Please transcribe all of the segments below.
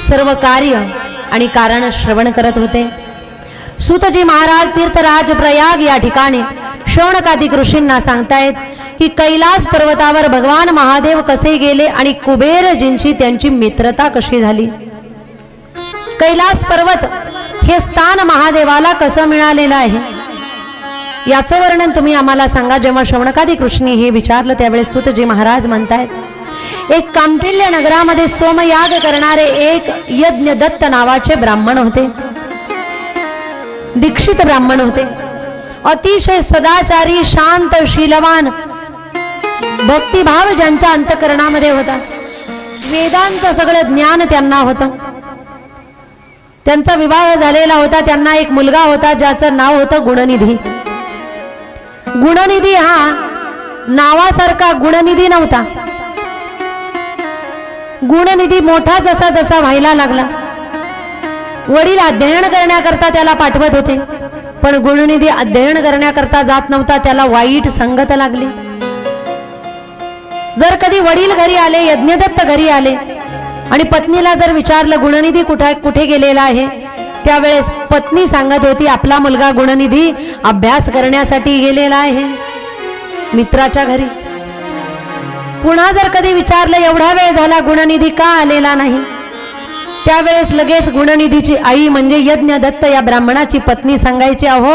सर्व कार्य आणि कारण श्रवण करत होते। सूतजी महाराज तीर्थराज प्रयाग या ठिकाणी शौनकादिक ऋषींना सांगतायत की कैलास पर्वतावर भगवान महादेव कसे गेले आणि कुबेरजींची त्यांची मित्रता कशी झाली। कैलास पर्वत हे स्थान महादेवाला कसं मिळालेलं आहे याचं वर्णन तुम्ही आम्हाला सांगा। जेव्हा शौनकादिक ऋषींनी हे विचारलं त्यावेळेस सूतजी महाराज म्हणतायत एक कांपिल्य नगरामध्ये सोमयाग करणारे एक यज्ञदत्त नावाचे ब्राह्मण होते, दीक्षित ब्राह्मण होते, अतिशय सदाचारी शांत शीलवान भक्तिभाव ज्यांच्या अंतःकरणामध्ये होता, वेदांत सगळं ज्ञान त्यांना होतं। त्यांचा विवाह झालेला होता, त्यांना एक मुलगा होता ज्याचं नाव होतं गुणनिधी। गुणनिधी हा नावासारखा गुणनिधी नव्हता। गुणनिधी मोठा जसा जसा व्हायला लागला वडील अध्ययन करण्याकरता त्याला पाठवत होते, पण गुणनिधी अध्ययन करण्याकरता जात नव्हता, त्याला वाईट संगत लागली। जर कधी वडील घरी आले, यज्ञदत्त घरी आले आणि पत्नीला जर विचारलं गुणनिधी कुठे गेलेला आहे, त्यावेळेस पत्नी सांगत होती आपला मुलगा गुणनिधी अभ्यास करण्यासाठी गेलेला आहे मित्राच्या घरी। पुन्हा जर कधी विचारलं एवढा वेळ झाला गुणनिधी का आलेला नाही, त्यावेळेस लगेच गुणनिधीची आई म्हणजे यज्ञदत्त या ब्राह्मणाची पत्नी सांगायची अहो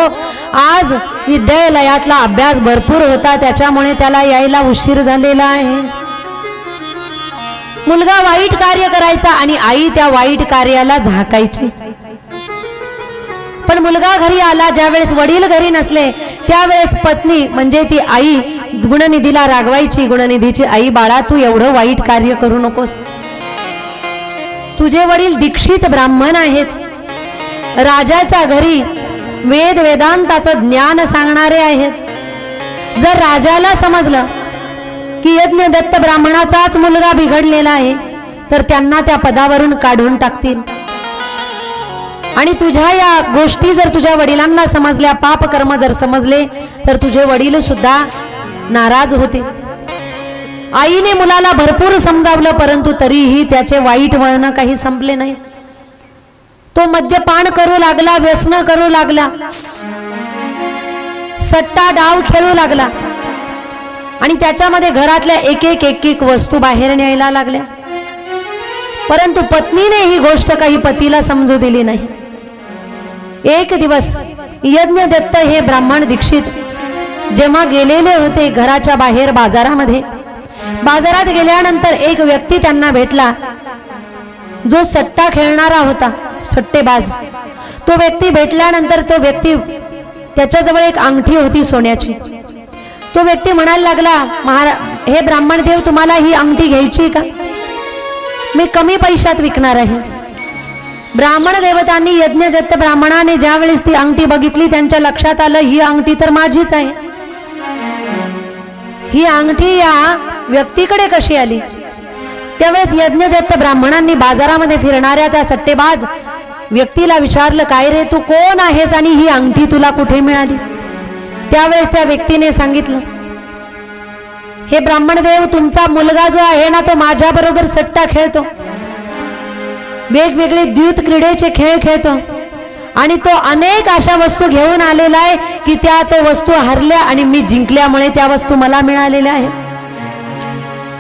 आज विद्यालयातला अभ्यास भरपूर होता त्याच्यामुळे त्याला यायला उशीर झालेला आहे। मुलगा वाईट कार्य करायचा आणि आई त्या वाईट कार्याला झाकायची। पण मुलगा घरी आला, ज्यावेळेस वडील घरी नसले त्यावेळेस पत्नी म्हणजे ती आई गुणनिधीला रागवायची। गुणनिधीची आई बाळा तू एवढं वाईट कार्य करू नकोस, तुझे वडील दीक्षित ब्राह्मण आहेत, राजाच्या घरी वेद वेदांताचं ज्ञान सांगणारे आहेत। जर राजाला समजलं की यज्ञदत्त ब्राह्मणाचाच मुलगा बिघडलेला आहे तर त्यांना त्या पदावरून काढून टाकतील आणि तुझ्या या गोष्टी जर तुझ्या वडिलांना समजल्या, पाप कर्म जर समजले तर तुझे वडील सुद्धा नाराज होते। आईने मुलाला भरपूर समजावलं परंतु तरीही त्याचे वाईट वळण काही संपले नाही। तो मद्यपान करू लागला, व्यसन करू लागला, सट्टा डाव खेळू लागला आणि त्याच्यामध्ये घरातल्या एक एक वस्तू बाहेर न्यायला लागल्या, परंतु पत्नीने ही गोष्ट काही पतीला समजू दिली नाही। एक दिवस यज्ञदत्त हे ब्राह्मण दीक्षित जेव्हा गेलेले होते घराच्या बाहेर बाजारामध्ये, बाजारात गेल्यानंतर एक व्यक्ती त्यांना भेटला जो सट्टा खेळणारा होता, सट्टेबाज। तो व्यक्ती भेटल्यानंतर तो व्यक्ती त्याच्याजवळ एक अंगठी होती सोन्याची। तो व्यक्ती म्हणायला लागला हे ब्राह्मण देव तुम्हाला ही अंगठी घ्यायची का, मी कमी पैशात विकणार आहे। ब्राह्मण देवतांनी यज्ञदत्त ब्राह्मणाने ज्यावेळेस ती अंगठी बघितली त्यांच्या लक्षात आलं ही अंगठी तर माझीच आहे, ही अंगठी या व्यक्तीकडे कशी आली। त्यावेळेस यज्ञदत्त ब्राह्मणांनी बाजारामध्ये फिरणाऱ्या त्या सट्टेबाज व्यक्तीला विचारलं काय रे तू कोण आहेस आणि ही अंगठी तुला कुठे मिळाली। त्यावेळेस त्या व्यक्तीने सांगितलं हे ब्राह्मणदेव तुमचा मुलगा जो आहे ना तो माझ्या बरोबर सट्टा खेळतो, वेगवेगळे द्यूत क्रीडेचे खेळ खेळतो आणि तो अनेक अशा वस्तू घेऊन आलेला आहे की त्या तो वस्तू हरल्या आणि मी जिंकल्यामुळे त्या वस्तू मला मिळालेल्या आहेत।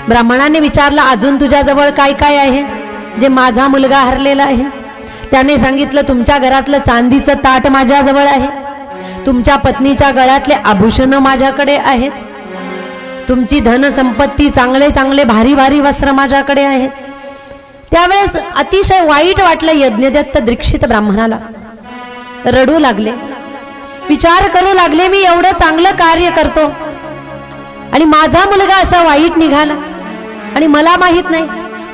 ब्राह्मणाने विचारलं अजून तुझ्याजवळ काय काय आहे जे माझा मुलगा हरलेला आहे। त्याने सांगितलं तुमच्या घरातलं चांदीचं ताट माझ्याजवळ आहे, तुमच्या पत्नीच्या गळ्यातले आभूषण माझ्याकडे आहेत, तुमची धन संपत्ती चांगले चांगले भारी भारी वस्त्र माझ्याकडे आहेत। त्यावेळेस अतिशय वाईट वाटलं यज्ञदत्त दीक्षित ब्राह्मणाला, रडू लागले, विचार करू लागले मी एवढं चांगलं कार्य करतो आणि माझा मुलगा असा वाईट निघाला आणि मला माहित नाही।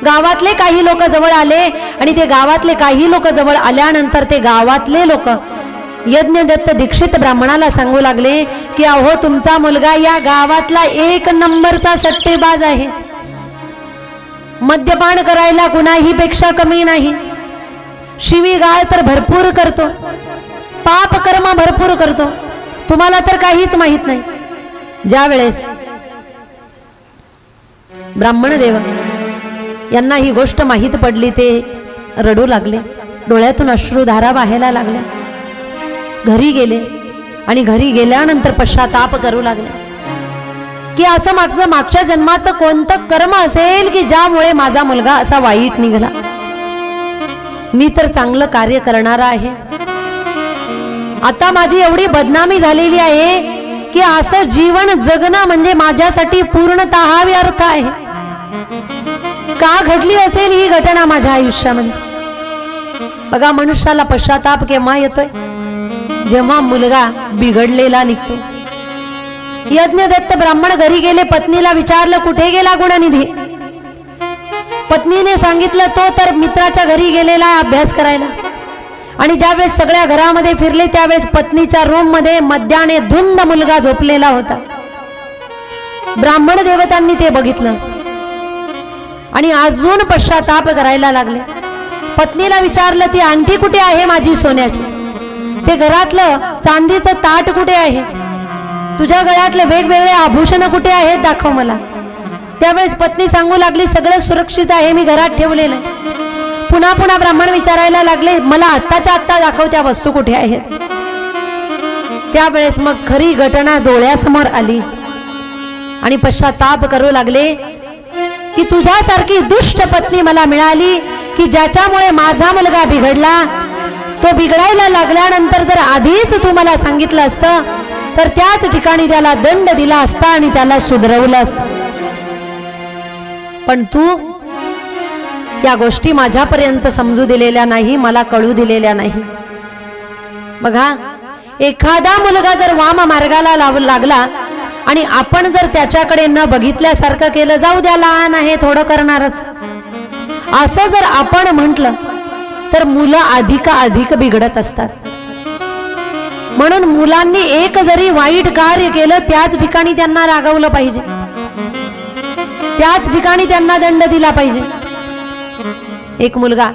गावातले काही लोक जवळ आले आणि ते गावातले काही लोक जवळ आल्यानंतर ते गावातले लोक यज्ञदत्त दीक्षित ब्राह्मणाला सांगू लागले की अहो तुमचा मुलगा या गावातला एक नंबरचा सट्टेबाज आहे, मद्यपान करायला कुणाही पेक्षा कमी नाही, शिवीगाळ तर भरपूर करतो, पाप कर्म भरपूर करतो, तुम्हाला तर काहीच माहित नाही। ज्यावेळेस ब्राह्मणदेव यांना ही गोष्ट माहित पडली ते रडू लागले, डोळ्यातून अश्रुधारा वाहायला लागल्या. घरी गेले आणि घरी गेल्यानंतर पश्चाताप करू लागले की असं मागच्या जन्माचं कोणतं कर्म असेल की ज्यामुळे माझा मुलगा असा वाईट निघाला. मी तर चांगलं कार्य करणारा आहे, आता माझी एवढी बदनामी झालेली आहे की असं जीवन जगणं म्हणजे माझ्यासाठी पूर्णतः व्यर्थ आहे. का घडली असेल ही घटना माझ्या आयुष्यामध्ये? बघा, मनुष्याला पश्चाताप केव्हा येतोय? जेव्हा मुलगा बिघडलेला निघतो. यज्ञदत्त ब्राह्मण घरी गेले, पत्नीला विचारलं कुठे गेला गुणनिधी? पत्नीने सांगितलं तो तर मित्राच्या घरी गेलेला आहे अभ्यास करायला. आणि ज्यावेळेस सगळ्या घरामध्ये फिरले त्यावेळेस पत्नीच्या रूम मध्ये मध्याने धुंद मुलगा झोपलेला होता. ब्राह्मण देवतांनी ते बघितलं आणि अजून पश्चाताप करायला लागले. पत्नीला विचारलं ती अंगठी कुठे आहे माझी सोन्याची? ते घरातलं चांदीचं ताट कुठे आहे? तुझ्या गळ्यातले वेगवेगळे आभूषण कुठे आहेत दाखव मला. त्यावेळेस पत्नी सांगू लागली सगळं सुरक्षित आहे, मी घरात ठेवलेलं आहे. पुन्हा पुन्हा ब्राह्मण विचारायला लागले मला आत्ताच्या आत्ता दाखव त्या वस्तू कुठे आहेत. त्यावेळेस मग खरी घटना डोळ्यासमोर आली आणि पश्चाताप करू लागले की तुझ्यासारखी दुष्ट पत्नी मला मिळाली की ज्याच्यामुळे माझा मुलगा बिघडला. तो बिघडायला लागल्यानंतर जर आधीच तू मला सांगितलं असतं तर त्याच ठिकाणी त्याला दंड दिला असता आणि त्याला सुधरवलं असतं. पण तू या गोष्टी माझ्यापर्यंत समजू दिलेल्या नाही, मला कळू दिलेल्या नाही. बघा, एखादा मुलगा जर वाम मार्गाला लागला आणि आपण जर त्याच्याकडे न बघितल्यासारखं केलं, जाऊ द्या लहान आहे थोडं करणारच, असं जर आपण म्हटलं तर मुलं अधिक बिघडत असतात. म्हणून मुलांनी एक जरी वाईट कार्य केलं त्याच ठिकाणी त्यांना रागवलं पाहिजे, त्याच ठिकाणी त्यांना दंड दिला पाहिजे. एक मुलगा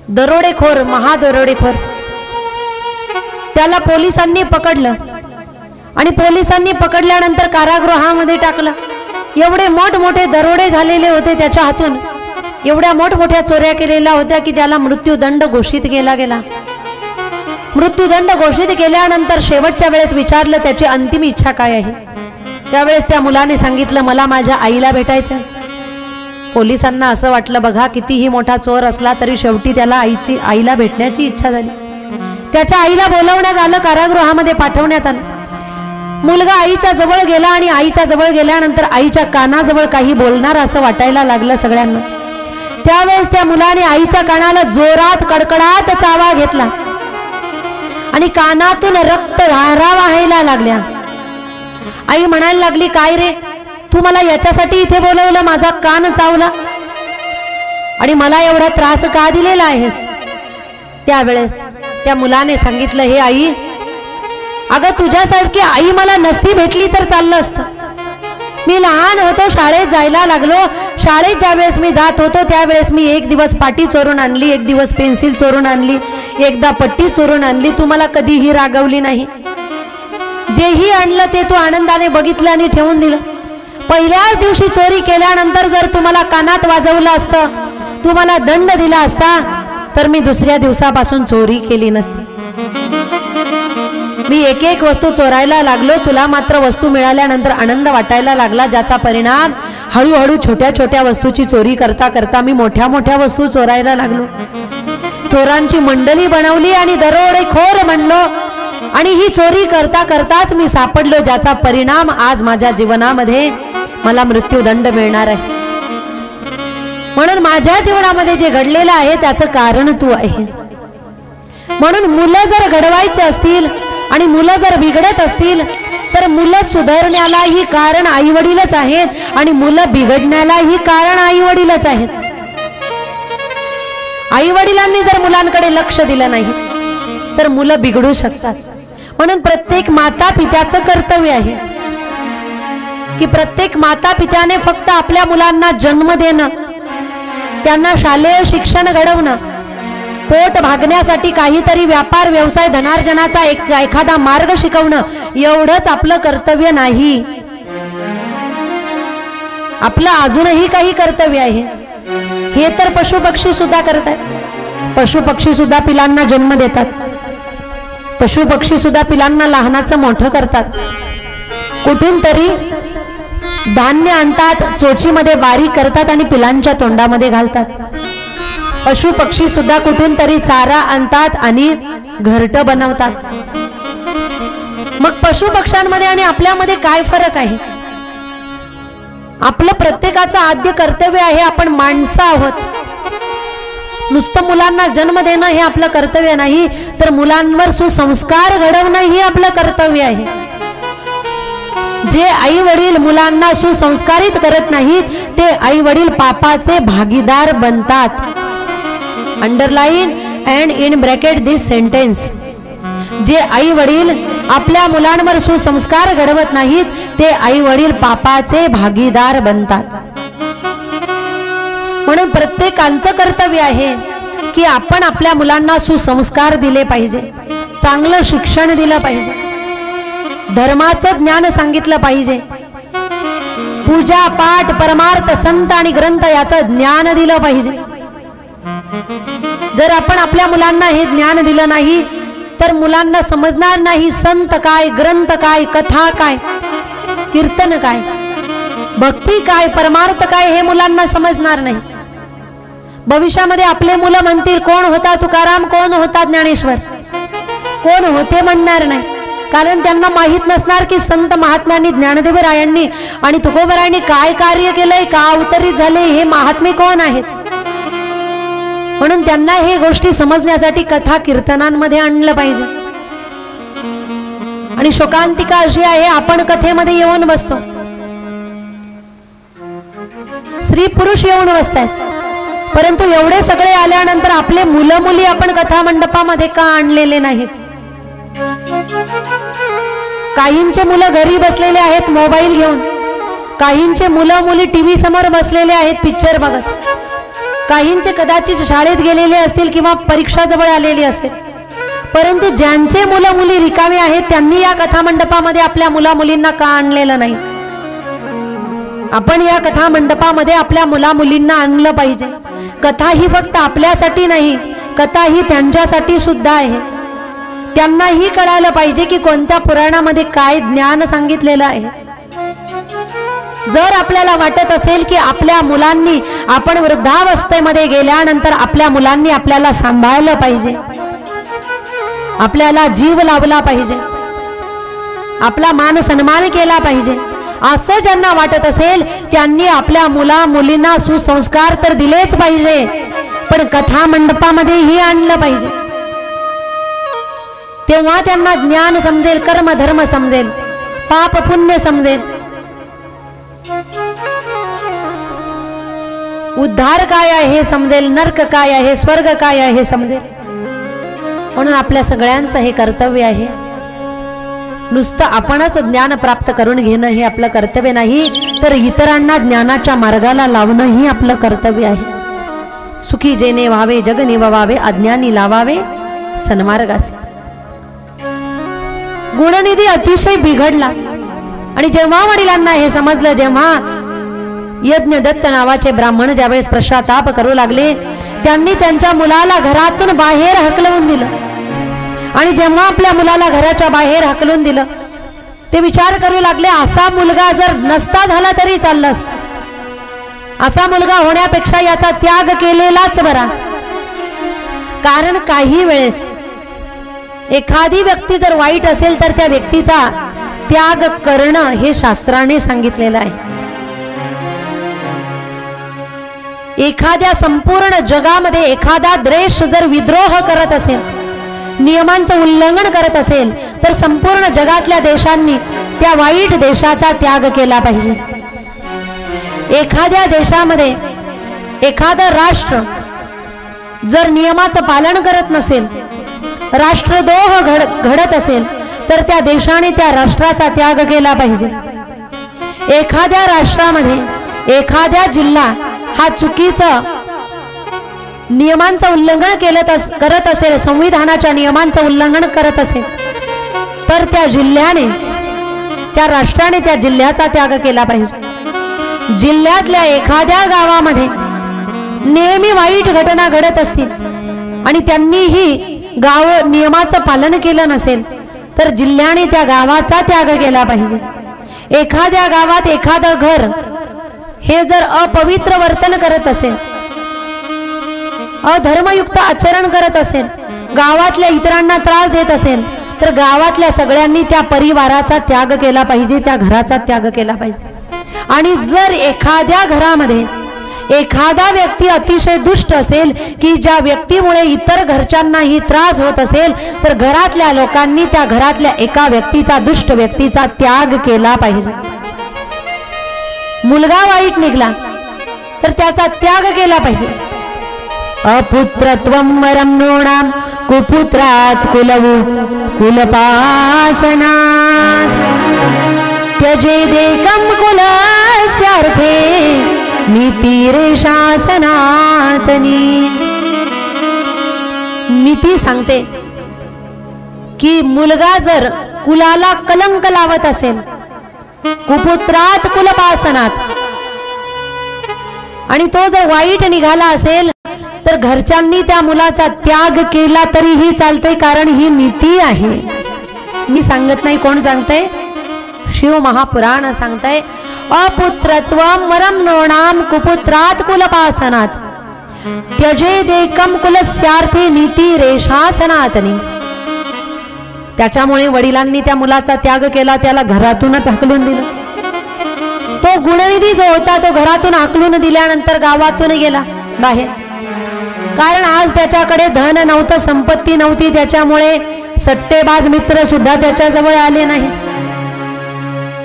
दरोडेखोर, महादरोडेखोर, त्याला पोलिसांनी पकडलं आणि पोलिसांनी पकडल्यानंतर कारागृहामध्ये टाकलं. एवढे मोठमोठे दरोडे झालेले होते त्याच्या हातून, एवढ्या मोठमोठ्या चोऱ्या केलेल्या होत्या की ज्याला मृत्यूदंड घोषित केला गेला. मृत्यूदंड घोषित केल्यानंतर शेवटच्या वेळेस विचारलं त्याची अंतिम इच्छा काय आहे. त्यावेळेस त्या मुलाने सांगितलं मला माझ्या आईला भेटायचं. पोलिसांना असं वाटलं बघा कितीही मोठा चोर असला तरी शेवटी त्याला आईला भेटण्याची इच्छा झाली. त्याच्या आईला बोलवण्यात आलं, कारागृहामध्ये पाठवण्यात आलं. मुलगा आईच्या जवळ गेला आणि आईच्या जवळ गेल्यानंतर आईच्या कानाजवळ काही बोलणार असं वाटायला लागलं सगळ्यांना. त्यावेळेस त्या मुलाने आईच्या कानाला जोरात कडकडात चावा घेतला आणि कानातून रक्तधारा वाहायला लागल्या. आई म्हणायला लागली काय रे, तू मला याच्यासाठी इथे बोलवलं, माझा कान चावला आणि मला एवढा त्रास का दिलेला आहेस? त्यावेळेस त्या मुलाने सांगितलं हे आई, अगं तुझ्यासारखी आई मला नसती भेटली तर चाललं असतं. मी लहान होतो, शाळेत जायला लागलो. शाळेत ज्यावेळेस मी जात होतो त्यावेळेस मी एक दिवस पाटी चोरून आणली, एक दिवस पेन्सिल चोरून आणली, एकदा पट्टी चोरून आणली. तू मला कधीही रागवली नाही. जेही आणलं ते तू आनंदाने बघितलं आणि ठेवून दिलं. पहिल्याच दिवशी चोरी केल्यानंतर जर तुम्हाला कानात वाजवलं असतं, तुम्हाला दंड दिला असता तर मी दुसऱ्या दिवसापासून चोरी केली नसती. मी एक एक वस्तू चोरायला लागलो, तुला मात्र वस्तू मिळाल्यानंतर आनंद वाटायला लागला, ज्याचा परिणाम हळूहळू छोट्या छोट्या वस्तूची चोरी करता करता मी मोठ्या मोठ्या वस्तू चोरायला लागलो. चोरांची मंडळी बनवली आणि दरोडेखोर म्हणलो आणि ही चोरी करता करताच मी सापडलो, ज्याचा परिणाम आज माझ्या जीवनामध्ये मला मृत्यूदंड मिळणार आहे. म्हणून माझ्या जीवनामध्ये जे घडलेलं आहे त्याचं कारण तू आहे. म्हणून मुलं जर घडवायचे असतील आणि मुलं जर बिघडत असतील तर मुलं सुधारण्यालाही कारण आई वडीलच आहेत आणि मुलं बिघडण्यालाही कारण आई वडीलच आहेत. आई वडिलांनी जर मुलांकडे लक्ष दिलं नाही तर मुलं बिघडू शकतात. म्हणून प्रत्येक माता पित्याचं कर्तव्य आहे की प्रत्येक माता पित्याने फक्त आपल्या मुलांना जन्म देणं, त्यांना शालेय शिक्षण घडवणं, पोट भागण्यासाठी काहीतरी व्यापार व्यवसाय धनार्जनाचा एखादा मार्ग शिकवणं एवढंच आपलं कर्तव्य नाही. आपलं अजूनही काही कर्तव्य आहे. हे तर पशु पक्षी सुद्धा करतात. पशु पक्षी सुद्धा पिलांना जन्म देतात. पशु पक्षी सुद्धा पिलांना लहानाचं मोठं करतात. कुठून तरी धान्य आणतात, चोचीमध्ये बारीक करतात आणि पिलांच्या तोंडामध्ये घालतात. पशु पक्षी सुद्धा कुठून तरी चारा आणतात आणि घरटं बनवतात. मग पशु पक्ष्यांमध्ये आणि आपल्यामध्ये काय फरक आहे? आपलं प्रत्येकाचं आद्य कर्तव्य आहे, आपण माणसं आहोत. नुसतं मुलांना जन्म देणं हे आपलं कर्तव्य नाही, तर मुलांवर सुसंस्कार घडवणं ही आपलं कर्तव्य आहे. जे आई वडील मुलांना सुसंस्कारित करत नाहीत ते आई वडील पापाचे भागीदार बनतात. Underline and in bracket this sentence. जे आई वडील आपल्या मुलांवर सुसंस्कार घडवत नाहीत ते आई वडील पापाचे भागीदार बनतात. म्हणून प्रत्येकाचं कर्तव्य आहे की आपण आपल्या मुलांना सुसंस्कार दिले पाहिजे, चांगलं शिक्षण दिलं पाहिजे, धर्माचं ज्ञान सांगितलं पाहिजे, पूजा पाठ परमार्थ संत आणि ग्रंथ याचं ज्ञान दिलं पाहिजे. जर आपण आपल्या मुलांना हे ज्ञान दिलं नाही तर मुलांना समजणार नाही संत काय, ग्रंथ काय, कथा काय, कीर्तन काय, भक्ती काय, परमार्थ काय हे मुलांना समजणार नाही. भविष्यामध्ये आपले मुलं म्हणतील कोण होता तुकाराम, कोण होता ज्ञानेश्वर, कोण होते म्हणणार नाही. कारण त्यांना माहित नसणार की संत महात्म्यांनी, ज्ञानदेवरायांनी आणि तुकोबरायांनी काय कार्य केलंय, का अवतरित झाले, हे महात्मे कोण आहेत. म्हणून त्यांना हे गोष्टी समजण्यासाठी कथा कीर्तनांमध्ये आणलं पाहिजे. आणि शोकांतिका अशी आहे, आपण कथेमध्ये येऊन बसतो, स्त्री पुरुष येऊन बसतात, परंतु एवढे सगळे आल्यानंतर आपले मुलं मुली आपण कथा मंडपामध्ये का आणलेले नाहीत. काहींचे मुलं घरी बसलेले आहेत मोबाईल घेऊन, काहींचे मुलं मुली टीव्ही समोर बसलेले आहेत पिक्चर बघत, काहींचे कदाचित शाळेत गेलेले असतील किंवा परीक्षा जवळ आलेली असेल. परंतु ज्यांचे मुलं मुली रिकामे आहेत त्यांनी या कथा मंडपामध्ये आपल्या मुला मुलींना का आणलेलं नाही. आपण या कथा मंडपामध्ये आपल्या मुला मुलींना आणलं पाहिजे. कथा ही फक्त आपल्यासाठी नाही, कथा ही त्यांच्यासाठी सुद्धा आहे. त्यांनाही कळायला पाहिजे की कोणत्या पुराणामध्ये काय ज्ञान सांगितलेलं आहे. जर आपल्याला वाटत असेल की आपल्या मुलांनी, आपण वृद्धावस्थेमध्ये गेल्यानंतर आपल्या मुलांनी आपल्याला सांभाळलं पाहिजे, आपल्याला जीव लावला पाहिजे, आपला मान सन्मान केला पाहिजे, असं ज्यांना वाटत असेल त्यांनी आपल्या मुला मुलींना सुसंस्कार तर दिलेच पाहिजे, पण कथा मंडपामध्येही आणलं पाहिजे. तेव्हा त्यांना ज्ञान समजेल, कर्म धर्म समजेल, पाप पुण्य समजेल, उद्धार काय आहे हे समजेल, नरक काय आहे, स्वर्ग काय आहे हे समजेल. म्हणून आपल्या सगळ्यांचं हे कर्तव्य आहे. नुसतं आपणच ज्ञान प्राप्त करून घेणं हे आपलं कर्तव्य नाही, तर इतरांना ज्ञानाच्या मार्गाला लावणं ही आपलं कर्तव्य आहे. सुखी जेने व्हावे जग निववावे, अज्ञानी लावावे सन्मार्गासे. गुणनिधी अतिशय बिघडला आणि जेव्हा वडिलांना हे समजलं, जेव्हा यज्ञदत्त नावाचे ब्राह्मण ज्यावेळेस पश्चाताप करू लागले, त्यांनी त्यांच्या मुलाला घरातून बाहेर हकलवून दिलं. आणि जेव्हा आपल्या मुलाला घराच्या बाहेर हकलून दिलं ते विचार करू लागले, असा मुलगा जर नसता झाला तरी चाललं असतं, असा मुलगा होण्यापेक्षा याचा त्याग केलेलाच बरा. कारण काही वेळेस एखादी व्यक्ती जर वाईट असेल तर त्या व्यक्तीचा त्याग करणं हे शास्त्राने सांगितलेलं आहे. एखाद्या संपूर्ण जगामध्ये एखादा देश जर विद्रोह करत असेल, नियमांचं उल्लंघन करत असेल, तर संपूर्ण जगातल्या देशांनी त्या वाईट देशाचा त्याग केला पाहिजे. एखाद्या देशामध्ये एखादं राष्ट्र जर नियमाचं पालन करत नसेल, राष्ट्रद्रोह घडत असेल, तर त्या देशाने त्या राष्ट्राचा त्याग केला पाहिजे. एखाद्या राष्ट्रामध्ये एखाद्या जिल्हा हा चुकीचं नियमांचं उल्लंघन करत असेल, संविधानाच्या नियमांचं उल्लंघन करत असेल, तर त्या जिल्ह्याने, त्या राष्ट्राने त्या जिल्ह्याचा त्याग केला पाहिजे. जिल्ह्यातल्या एखाद्या गावामध्ये नेहमी वाईट घटना घडत असतील आणि त्यांनीही गाव नियमाचं पालन केलं नसेल तर जिल्ह्याने त्या गावाचा त्याग केला पाहिजे। एखाद्या गावात एखादं घर हे जर अपवित्र वर्तन करत असेल, अधर्मयुक्त आचरण करत असेल, गावातल्या इतरांना त्रास देत असेल तर गावातल्या सगळ्यांनी त्या परिवाराचा त्याग केला पाहिजे, त्या घराचा त्याग केला पाहिजे। आणि जर एखाद्या घरामध्ये एखादा व्यक्ती अतिशय दुष्ट असेल की ज्या व्यक्तीमुळे इतर घरच्यांनाही त्रास होत असेल तर घरातल्या लोकांनी त्या घरातल्या एका व्यक्तीचा, दुष्ट व्यक्तीचा त्याग केला पाहिजे। मुलगा वाईट निघला तर त्याचा त्याग केला पाहिजे। अपुत्रत्वं वरं नृणां कुपुत्रात् कुलवु कुलपासनात् त्यजेदेकं कुलस्यार्थे नीतिरेषा सनातनी। नीती सांगते की मुलगा जर कुलाला कलंक लावत असेल, कुपुत्रात कुलपासनात, आणि तो जर वाईट निघाला असेल तर घरच्यांनी त्या मुलाचा त्याग केला तरीही चालते, कारण ही नीती आहे। मी सांगत नाही, कोण सांगतंय? शिव महापुराण सांगतंय अपुत्रत्वं वरं नृणां कुपुत्रात् कुलपासनात् त्यजेदेकं कुलस्यार्थे नीतिरेषा सनातनी। त्याच्यामुळे वडिलांनी त्या मुलाचा त्याग केला, त्याला घरातूनच हाकलून दिलं। तो गुणनिधी जो होता तो घरातून हाकलून दिल्यानंतर गावातून गेला बाहेर, कारण आज त्याच्याकडे धन नव्हतं, संपत्ती नव्हती, त्याच्यामुळे सट्टेबाज मित्र सुद्धा त्याच्याजवळ आले नाही।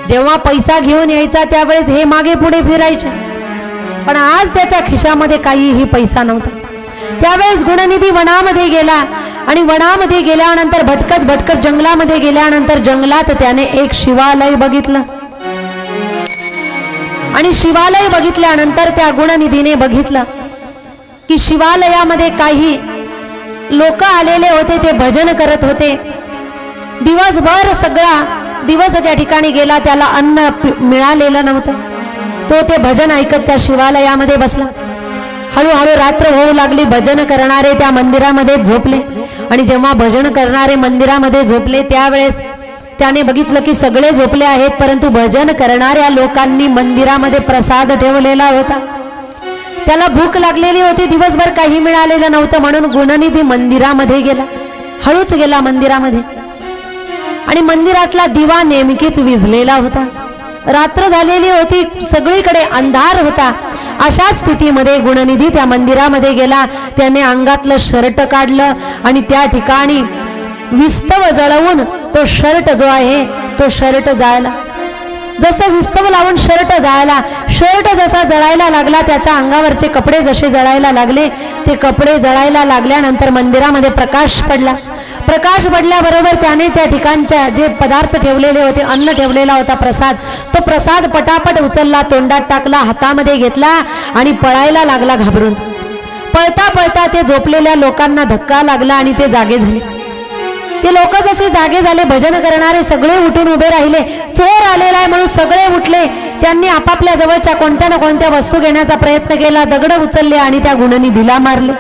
जेव्हा पैसा घेऊन यायचा त्यावेळेस हे मागे पुढे फिरायचे, पण आज त्याच्या खिशामध्ये काहीही पैसा नव्हता। त्यावेळेस गुणनिधी वनामध्ये गेला आणि वनामध्ये गेल्यानंतर भटकत भटकत जंगलामध्ये गेल्यानंतर जंगलात त्याने एक शिवालय बघितलं आणि शिवालय बघितल्यानंतर त्या गुणनिधीने बघितलं की शिवालयामध्ये काही लोक आलेले होते, ते भजन करत होते। दिवसभर सगळा दिवस त्या ठिकाणी गेला, त्याला अन्न मिळालेलं नव्हतं। तो ते भजन ऐकत त्या शिवालयामध्ये बसला। हळूहळू रात्र होऊ लागली, भजन करणारे त्या मंदिरामध्ये झोपले आणि जेव्हा भजन करणारे मंदिरामध्ये झोपले त्यावेळेस त्याने बघितलं की सगळे झोपले आहेत, परंतु भजन करणाऱ्या लोकांनी मंदिरामध्ये प्रसाद ठेवलेला होता। त्याला भूक लागलेली होती, दिवसभर काही मिळालेलं नव्हतं, म्हणून गुणनिधी मंदिरामध्ये गेला, हळूच गेला मंदिरामध्ये आणि मंदिरातला दिवा नेमकीच विझलेला होता। रात्र झालेली होती, सगळीकडे अंधार होता। अशा स्थितीमध्ये गुणनिधी त्या मंदिरामध्ये गेला, त्याने अंगातलं शर्ट काढलं आणि त्या ठिकाणी विस्तव जळवून तो शर्ट जो आहे तो शर्ट जाळला। जसं विस्तव लावून शर्ट जाळला, शर्ट जसा जळायला लागला, त्याच्या अंगावरचे कपडे जसे जळायला लागले, ते कपडे जळायला लागल्यानंतर मंदिरामध्ये प्रकाश पडला। प्रकाश पडल्याबरोबर त्याने त्या ठिकाणच्या जे पदार्थ ठेवलेले होते, अन्न ठेवलेला होता, प्रसाद, तो प्रसाद पटापट उचलला, तोंडात टाकला, हातामध्ये घेतला आणि पळायला लागला घाबरून। पळता पळता ते झोपलेल्या लोकांना धक्का लागला आणि ते जागे झाले। ते लोक जसे जागे झाले, भजन करणारे सगळे उठून उभे राहिले। चोर आलेला आहे म्हणून सगळे उठले। त्यांनी आपापल्या जवळच्या कोणत्या ना कोणत्या वस्तू घेण्याचा प्रयत्न केला, दगड उचलले आणि त्या गुणनिधीला मारले।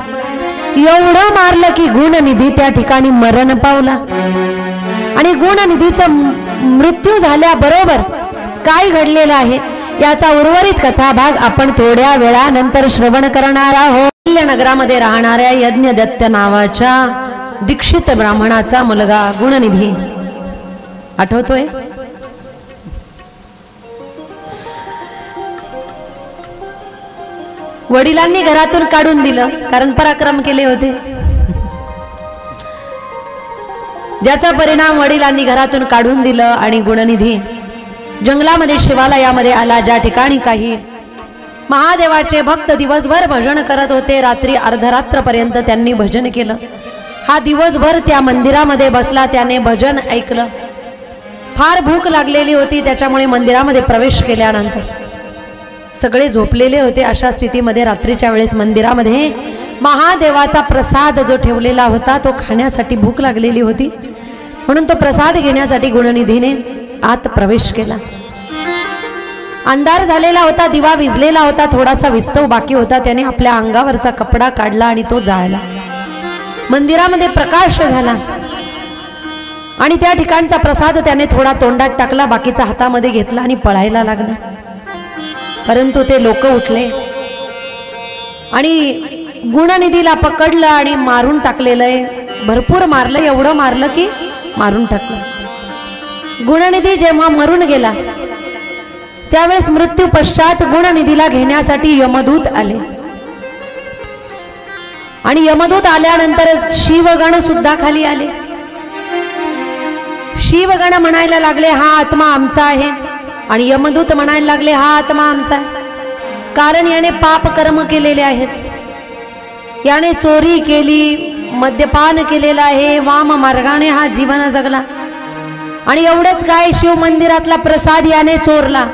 एवढं मारलं की गुणनिधी त्या ठिकाणी मरण पावला आणि गुणनिधीचा मृत्यू झाल्याबरोबर काय घडलेलं आहे याचा उर्वरित कथाभाग आपण थोड्या वेळानंतर श्रवण करणार आहोत। नगरामध्ये राहणाऱ्या यज्ञदत्त नावाच्या दीक्षित ब्राह्मणाचा मुलगा गुणनिधी आठवतोय? वडिलांनी घरातून काढून दिलं, कारण पराक्रम केले होते, ज्याचा परिणाम वडिलांनी घरातून काढून दिलं आणि गुणनिधी जंगलामध्ये शिवालयामध्ये आला, ज्या ठिकाणी काही महादेवाचे भक्त दिवसभर भजन करत होते। रात्री अर्धरात्रपर्यंत त्यांनी भजन केलं। हा दिवसभर त्या मंदिरामध्ये बसला, त्याने भजन ऐकलं। फार भूक लागलेली होती, त्याच्यामुळे मंदिरामध्ये प्रवेश केल्यानंतर सगळे झोपलेले होते। अशा स्थितीमध्ये रात्रीच्या वेळेस मंदिरामध्ये महादेवाचा प्रसाद जो ठेवलेला होता तो खाण्यासाठी भूक लागलेली होती, म्हणून तो प्रसाद घेण्यासाठी गुणनिधीने आत प्रवेश केला। अंधार झालेला होता, दिवा विझलेला होता, थोडासा विस्तव बाकी होता. त्याने आपल्या अंगावरचा कपडा काढला आणि तो जाळला. मंदिरामध्ये प्रकाश झाला आणि त्या ठिकाणचा प्रसाद त्याने थोडा तोंडात टाकला, बाकीचा हातामध्ये घेतला आणि पळायला लागला. परंतु ते लोक उठले आणि गुणनिधीला पकडलं आणि मारून टाकलेलं आहे. भरपूर मारलं, एवढं मारलं की मारून टाकलं. गुणनिधी जेव्हा मरून गेला त्यावेळेस मृत्यू पश्चात गुणनिधीला घेण्यासाठी यमदूत आले आणि यमदूत आल्यानंतर शिवगण सुद्धा खाली आले. शिवगण म्हणायला लागले हा आत्मा आमचा आहे आणि यमदूत म्हणायला लागले हा आत्मा आमचा आहे. कारण याने पाप कर्म केलेले आहेत, याने चोरी केली, मद्यपान केलेलं आहे, वाम मार्गाने हा जीवन जगला आणि एवढंच काय शिव मंदिरातला प्रसाद याने चोरला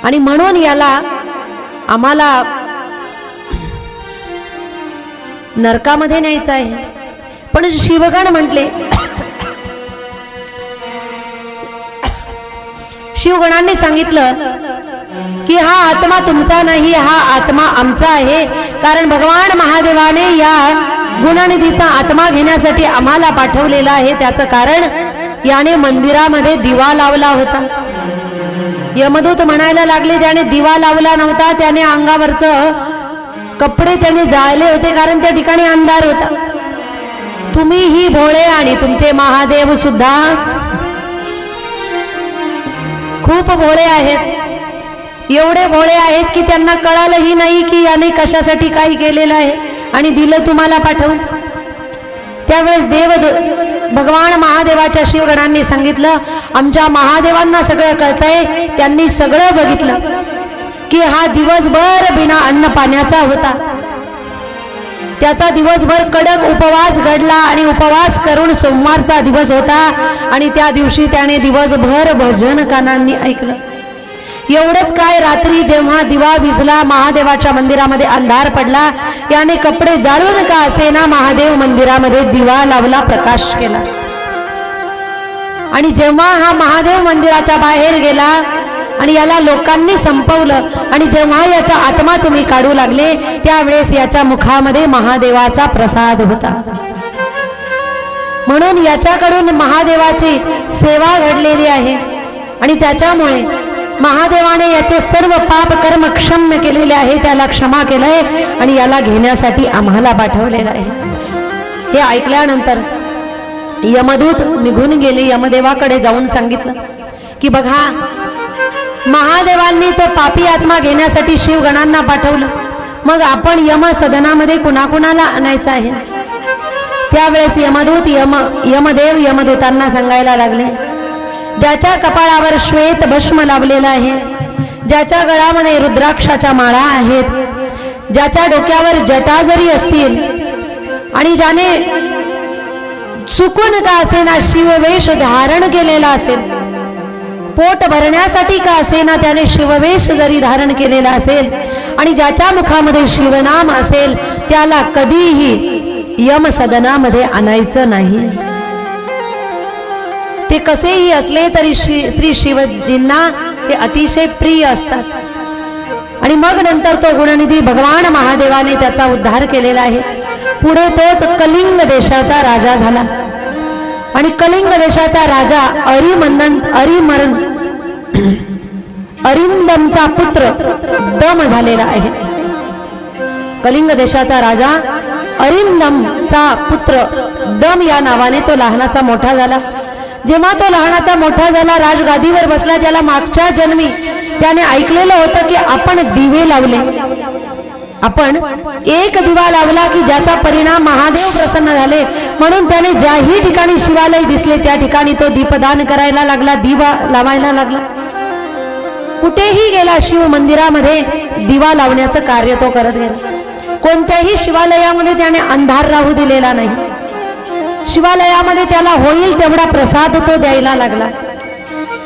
आणि म्हणून याला आम्हाला नरकामध्ये न्यायचं आहे. पण शिवगण म्हटले, शिवगणांनी सांगितलं की हा आत्मा तुमचा नाही, हा आत्मा आमचा आहे. कारण भगवान महादेवाने या गुणनिधीचा आत्मा घेण्यासाठी आम्हाला पाठवलेला आहे. त्याचं कारण याने मंदिरामध्ये दिवा लावला होता. यमदूत म्हणायला लागले त्याने दिवा लावला नव्हता, त्याने अंगावरचं कपडे त्याने जाळले होते, कारण त्या ठिकाणी अंधार होता. तुम्हीही भोळे आणि तुमचे महादेव सुद्धा खूप भोळे आहेत. एवढे भोळे आहेत की त्यांना कळालंही नाही की याने कशासाठी काही केलेलं आहे आणि दिलं तुम्हाला पाठवून. त्यावेळेस भगवान महादेवाच्या शिवगणांनी सांगितलं आमच्या महादेवांना सगळं कळतंय. त्यांनी सगळं बघितलं की हा दिवसभर बिना अन्न पाण्याचा होता. त्याचा दिवसभर कडक उपवास घडला आणि उपवास करून सोमवारचा दिवस होता आणि त्या दिवशी त्याने दिवसभर भजन कानांनी ऐकलं. एवढंच काय, रात्री जेव्हा दिवा विझला, महादेवाच्या मंदिरामध्ये अंधार पडला, याने कपडे जाळून का असेना महादेव मंदिरामध्ये दिवा लावला, प्रकाश केला. आणि जेव्हा हा महादेव मंदिराच्या बाहेर गेला आणि याला लोकांनी संपवलं आणि जेव्हा याचा आत्मा तुम्ही काढू लागले त्यावेळेस याच्या मुखामध्ये महादेवाचा प्रसाद होता. म्हणून याच्याकडून महादेवाची सेवा घडलेली आहे आणि त्याच्यामुळे महादेवाने याचे सर्व पाप कर्म क्षम्य केलेले आहे, त्याला क्षमा केलंय आणि याला घेण्यासाठी आम्हाला पाठवलेलं आहे. हे ऐकल्यानंतर यमदूत निघून गेले. यमदेवाकडे जाऊन सांगितलं की बघा, महादेवांनी तो पापी आत्मा घेण्यासाठी शिवगणांना पाठवलं, मग आपण यम सदनामध्ये कुणाकुणाला आणायचं आहे. त्यावेळेस यमदेव यमदूतांना सांगायला लागले, ज्याच्या कपाळावर श्वेत भस्म लावलेला आहे, ज्याच्या गळामध्ये रुद्राक्षाच्या माळा आहेत, ज्याच्या डोक्यावर जटा जरी असतील आणि ज्याने चुकून का असेना शिववेश धारण केलेला असेल, पोट भरण्यासाठी का असेना त्याने शिववेश जरी धारण केलेला असेल आणि ज्याच्या मुखामध्ये शिवनाम असेल त्याला कधीही यम सदनामध्ये आणायचं नाही. ते कसेही असले तरी श्री शिवजींना ते अतिशय प्रिय असतात. आणि मग नंतर तो गुणनिधी भगवान महादेवाने त्याचा उद्धार केलेला आहे. पुढे तोच कलिंग देशाचा राजा झाला आणि कलिंग देशाचा राजा अरिंदमचा पुत्र दम झालेला आहे. कलिंग देशाचा राजा अरिंदमचा पुत्र दम या नावाने तो लहानाचा मोठा झाला. जेव्हा तो लहानाचा मोठा झाला, राजगादीवर बसला, त्याला मागच्या जन्मी त्याने ऐकलेलं होतं की आपण दिवे लावले, आपण एक दिवा लावला की ज्याचा परिणाम महादेव प्रसन्न झाले. म्हणून त्याने ज्याही ठिकाणी शिवालय दिसले त्या ठिकाणी तो दीपदान करायला लागला, दिवा लावायला लागला. कुठेही गेला शिव मंदिरामध्ये दिवा लावण्याचं कार्य तो करत गेला. कोणत्याही शिवालयामध्ये त्याने अंधार राहू दिलेला नाही. शिवालयामध्ये त्याला होईल तेवढा प्रसाद तो द्यायला लागला.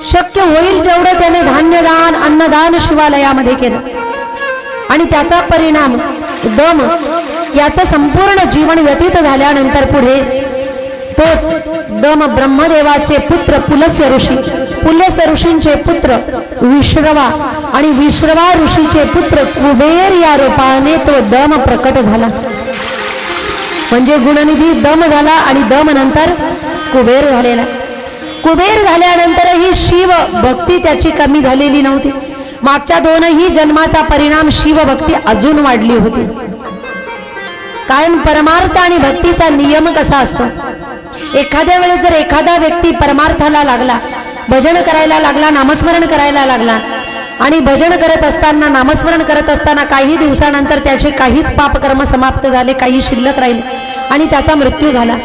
शक्य होईल तेवढं त्याने धान्यदान अन्नदान शिवालयामध्ये केलं आणि त्याचा परिणाम दम याचं संपूर्ण जीवन व्यतीत झाल्यानंतर पुढे तोच दम ब्रह्मदेवाचे पुत्र पुलत्स्य ऋषी पुल्यस ऋषींचे पुत्र विश्रवा आणि विश्रवा ऋषीचे पुत्र कुबेर या रूपाने तो दम प्रकट झाला. म्हणजे गुणनिधी दम झाला आणि दम नंतर कुबेर झालेला. कुबेर झाल्यानंतरही शिव भक्ती त्याची कमी झालेली नव्हती. मागच्या दोनही जन्माचा परिणाम शिवभक्ती अजून वाढली होती. कारण परमार्थ आणि भक्तीचा नियम कसा असतो, एखाद्या वेळेस जर एखादा व्यक्ती परमार्थाला लागला, भजन करायला लागला, नामस्मरण करायला लागला आणि भजन करत असताना नामस्मरण करत असताना काही दिवसानंतर त्याचे काहीच पापकर्म समाप्त झाले, काही शिल्लक राहिले आणि त्याचा मृत्यू झाला,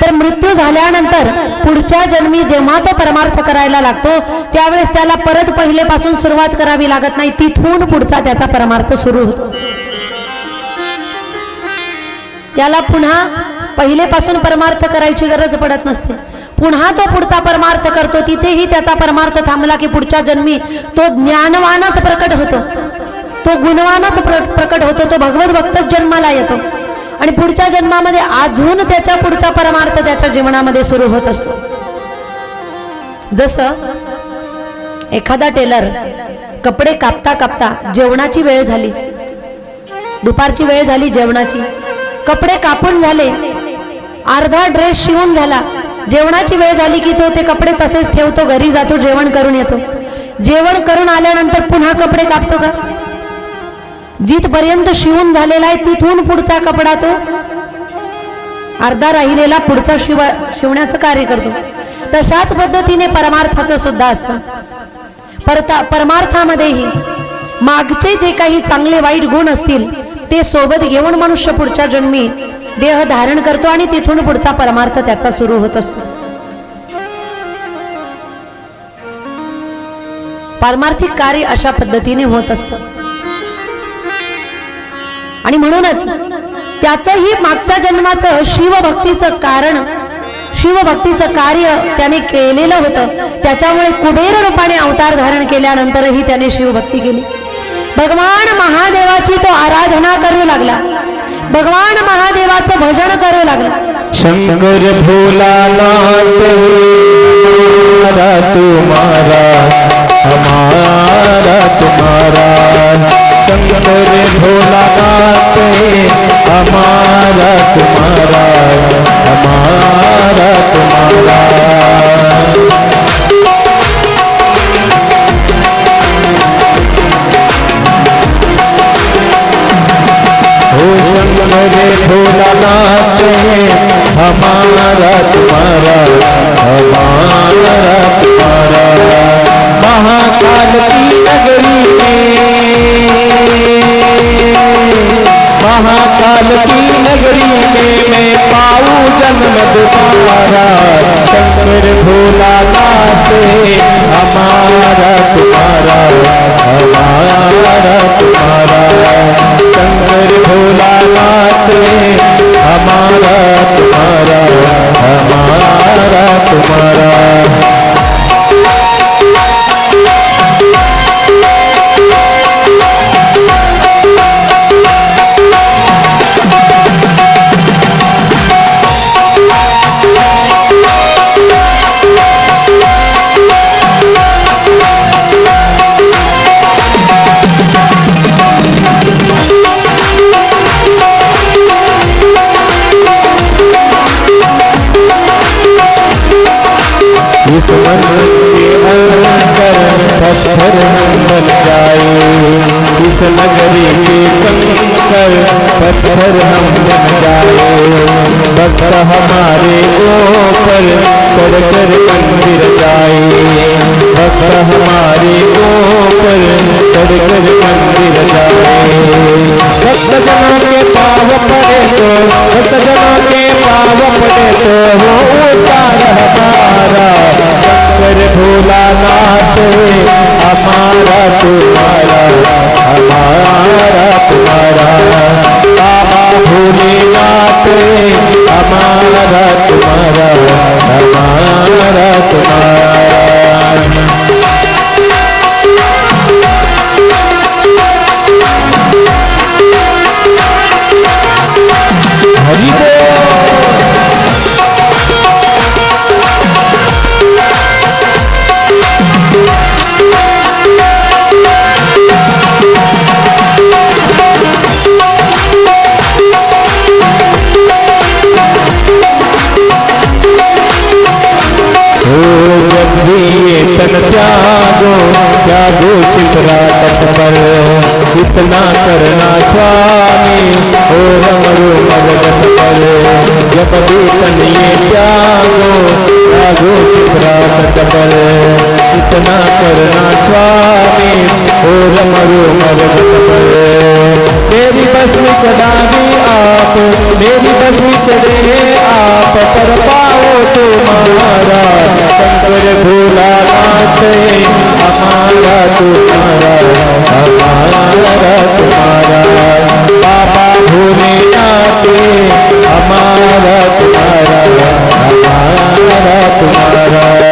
तर मृत्यू झाल्यानंतर पुढच्या जन्मी जेव्हा तो परमार्थ करायला लागतो त्यावेळेस त्याला परत पहिलेपासून सुरुवात करावी लागत नाही, तिथून पुढचा त्याचा परमार्थ सुरू होतो. त्याला पुन्हा पहिलेपासून परमार्थ करायची गरज पडत नसते. पुन्हा तो पुढचा परमार्थ करतो. तिथेही त्याचा परमार्थ थांबला की पुढच्या जन्मी तो ज्ञानवानच प्रकट होतो, तो गुणवानच प्रकट होतो, तो भगवत भक्तच जन्माला येतो आणि पुढच्या जन्मामध्ये अजून त्याच्या पुढचा परमार्थ त्याच्या जीवनामध्ये सुरू होत असतो. जसं एखादा टेलर कपडे कापता कापता जेवणाची वेळ झाली, दुपारची वेळ झाली जेवणाची, कपडे कापून झाले, अर्धा ड्रेस शिवून झाला, जेवणाची वेळ झाली की तो ते कपडे तसेच ठेवतो, घरी जातो, जेवण करून येतो. जेवण करून आल्यानंतर पुन्हा कपडे कापतो का? जिथपर्यंत शिवून झालेला आहे तिथून पुढचा कपडा तो अर्धा राहिलेला पुढचा शिवण्याचं कार्य करतो. तशाच पद्धतीने परमार्थाचं सुद्धा असतं. परमार्थामध्येही मागचे जे काही चांगले वाईट गुण असतील ते सोबत घेऊन मनुष्य पुढच्या जन्मी देह धारण करतो आणि तिथून पुढचा परमार्थ त्याचा सुरू होत असतो. पारमार्थिक कार्य अशा पद्धतीने होत असतं आणि म्हणूनच त्याचंही मागच्या जन्माचं शिवभक्तीचं कारण, शिवभक्तीचं कार्य त्याने केलेलं होतं. त्याच्यामुळे कुबेर रूपाने अवतार धारण केल्यानंतरही त्याने शिवभक्ती केली. भगवान महादेवाची तो आराधना करू लागला, भगवान महादेवाचं भजन करू लागला. शंकर भोलानाथ तुम्हारा हमारा तुम्हारा, शंकर भोलानाथ हमारा तुम्हारा हमारा तुम्हारा. शंकर भोलानाथ हमारा तुम्हारा हमारा तुम्हारा. महाकाल की नगरी में, महाकाल की नगरी में मैं पाऊं जन्म दोबारा. शंकर भोलानाथ हमारा तुम्हारा हमारा तुम्हारा. शंकर भोलानाथ हमारा तुम्हारा हमारा तुम्हारा. इस मन के अंदर पत्थर हम बन जाए, इस नगरी के कंकर पत्थर हम बन जाए. भक्त हमारे ऊपर चढ़कर मंदिर जाए, भक्त हमारे ऊपर चढ़कर मंदिर जाए. भक्त जनों के पाव पड़े तो, भक्त जनों के पाव पड़े तो वो उतार हमारा. शंकर भोलानाथ हमारा तुम्हारा हमारा तुम्हारा. बाबा भोलेनाथ हमारा तुम्हारा हमारा तुम्हारा. हरि बोल. इतना करना स्वामी और मरो मगन करे जब भी तन ये त्यागो त्यागो चित्रात करे इतना करना स्वामी और मरो मगन करे मेरी बस में चढ़ावी आप मेरी बस में चढ़े आप पर पाओ तुम्हारा शंकर भोला नाथ हमारा तुम्हारा हमारा तुम्हारा बाबा भोलेनाथ हमारा तुम्हारा हमारा तुम्हारा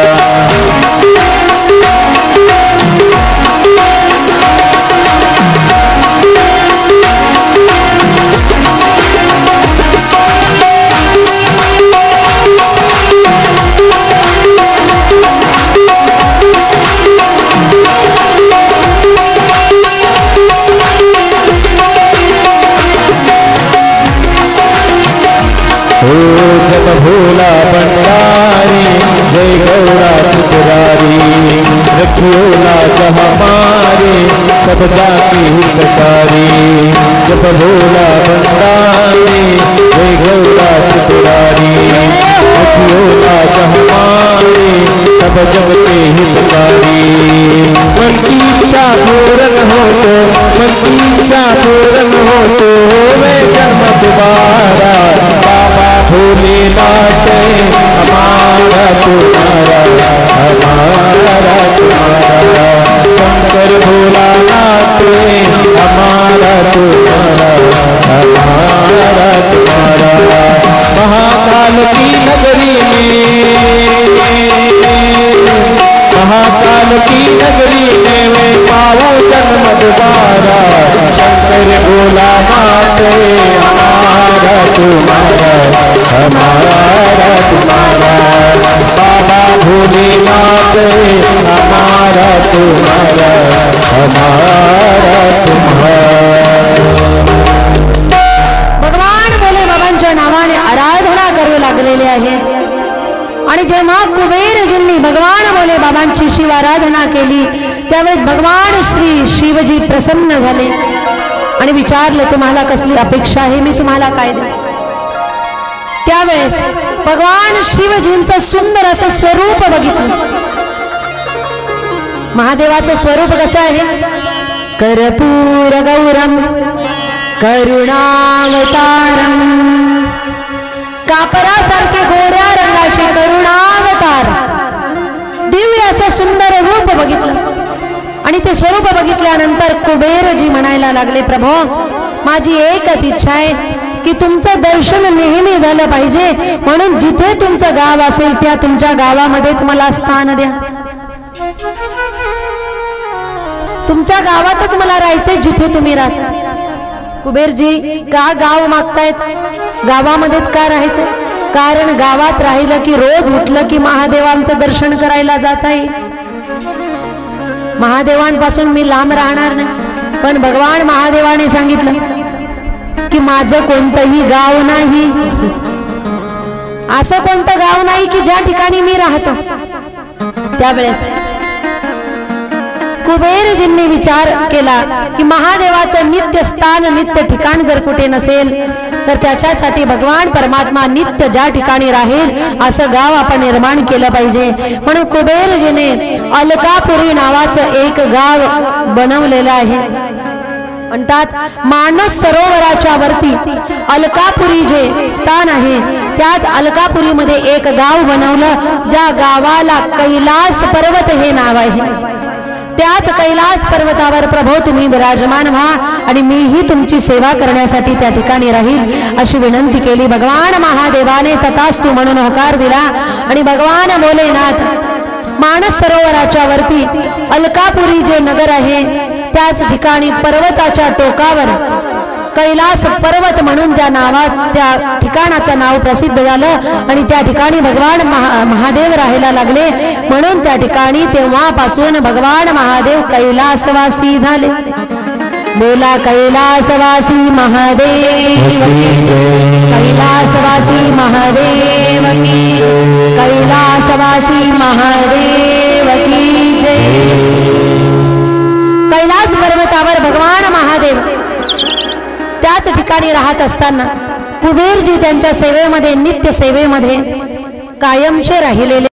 जब भोला भंडारी जय गौरा त्रिपुरारी रखियो लाज हमारे सब जाति हितकारी जब भोला भंडारी जय गौरा त्रिपुरारी रखियो लाज हमारे सब जग के हितकारी मन की इच्छा पूर्ण हो तो मन की इच्छा पूर्ण हो तो वे जन्म दोबारा बाबा भोलेनाथ हमारा तुम्हारा हमारा तुम्हारा शंकर भोलानाथ हमारा तुम्हारा हमारा तुम्हारा महाकाल की नगरी में मैं पाऊं जन्म दोबारा शंकर भोलानाथ हमारा तुम्हारा हमारा तुम्हारा बाबा भोलेनाथ हमारा तुम्हारा हमारा तुम्हारा भगवान भोले बाबांच्या नावाने आराधना करू लागलेले आहेत आणि जेव्हा कुबेरजींनी भगवान भोले बाबांची शिवाराधना केली त्यावेळेस भगवान श्री शिवजी प्रसन्न झाले आणि विचारलं तुम्हाला कसली अपेक्षा आहे मी तुम्हाला काय देऊ त्यावेळेस भगवान शिवजींचं सुंदर असं स्वरूप बघितलं महादेवाचं स्वरूप कसं आहे कर्पूर गौरम करुणावतारम कापरासारखे गोऱ्या रंगाचे करुणावतार दिव्य असं सुंदर रूप बघितलं आणि ते स्वरूप बघितल्यानंतर कुबेरजी म्हणायला लागले प्रभो माझी एकच इच्छा आहे की तुमचं दर्शन नेहमी झालं पाहिजे म्हणून जिथे तुमचं गाव असेल त्या तुमच्या गावामध्येच मला स्थान द्या तुमच्या गावातच मला राहायचंय जिथे तुम्ही राहता कुबेरजी का गाव मागतायत गावामध्येच का राहायचंय कारण गावात राहिलं की रोज उठलं की महादेवांचं दर्शन करायला जाता येईल महादेवांपासून मी लांब राहणार नाही पण भगवान महादेवाने सांगितलं की माझं कोणतंही गाव नाही असं कोणतं गाव नाही की ज्या ठिकाणी मी राहतो त्यावेळेस कुबेरजींनी विचार केला की महादेवाचं नित्य स्थान नित्य ठिकाण जर कुठे नसेल तर त्याच्यासाठी भगवान परमात्मा नित्य ज्या ठिकाणी राहील असं गाव आपण निर्माण केलं पाहिजे म्हणून कुबेरजीने अलकापुरी नावाचं एक गाव बनवलेलं आहे म्हणतात मानस सरोवराच्या वरती अलकापुरी जे स्थान आहे त्याच अलकापुरीमध्ये एक गाव बनवलं ज्या गावाला कैलास पर्वत हे नाव आहे त्याच कैलास पर्वतावर प्रभो तुम्ही विराजमान व्हा आणि मीही तुमची सेवा करण्यासाठी त्या ठिकाणी राहील अशी विनंती केली भगवान महादेवाने तथास्तु म्हणून होकार दिला आणि भगवान भोलेनाथ मानस सरोवराच्या वरती अलकापुरी जे नगर आहे त्याच ठिकाणी पर्वताच्या टोकावर कैलास पर्वत म्हणून ज्या नावात त्या ठिकाणाचं नाव प्रसिद्ध झालं आणि त्या ठिकाणी भगवान महादेव राहायला लागले म्हणून त्या ठिकाणी तेव्हापासून भगवान महादेव कैलासवासी झाले बोला कैलासवासी महादेव कैलासवासी महादेव की कैलासवासी महादेव की जय कैलास पर्वतावर भगवान महादेव ठिकाणी राहत असताना कुबेरजी त्यांच्या सेवेमध्ये नित्य सेवेमध्ये कायमचे राहिलेले